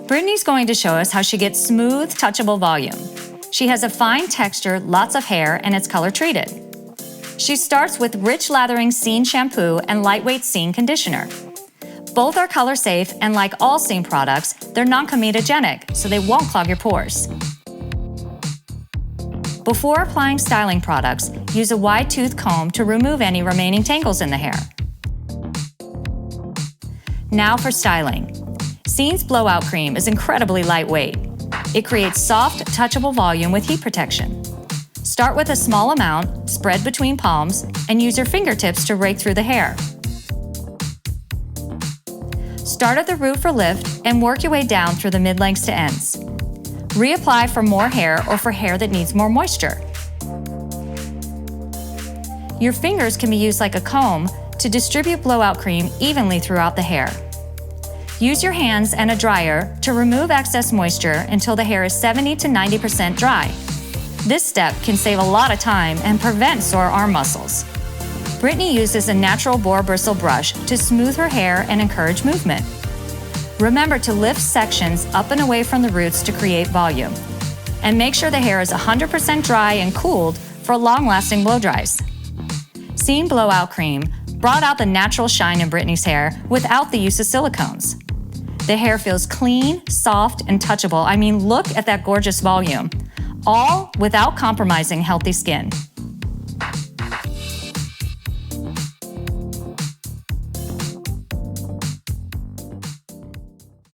Brittany's going to show us how she gets smooth, touchable volume. She has a fine texture, lots of hair, and it's color treated. She starts with rich lathering Scene shampoo and lightweight Scene conditioner. Both are color safe, and like all Scene products, they're non-comedogenic, so they won't clog your pores. Before applying styling products, use a wide-toothed comb to remove any remaining tangles in the hair. Now for styling. Scene's Blowout Cream is incredibly lightweight. It creates soft, touchable volume with heat protection. Start with a small amount, spread between palms, and use your fingertips to rake through the hair. Start at the root for lift and work your way down through the mid-lengths to ends. Reapply for more hair or for hair that needs more moisture. Your fingers can be used like a comb to distribute blowout cream evenly throughout the hair. Use your hands and a dryer to remove excess moisture until the hair is 70 to 90% dry. This step can save a lot of time and prevent sore arm muscles. Brittany uses a natural boar bristle brush to smooth her hair and encourage movement. Remember to lift sections up and away from the roots to create volume. And make sure the hair is 100% dry and cooled for long-lasting blow dries. Scene Blowout Cream brought out the natural shine in Brittany's hair without the use of silicones. The hair feels clean, soft, and touchable. I mean, look at that gorgeous volume. All without compromising healthy skin.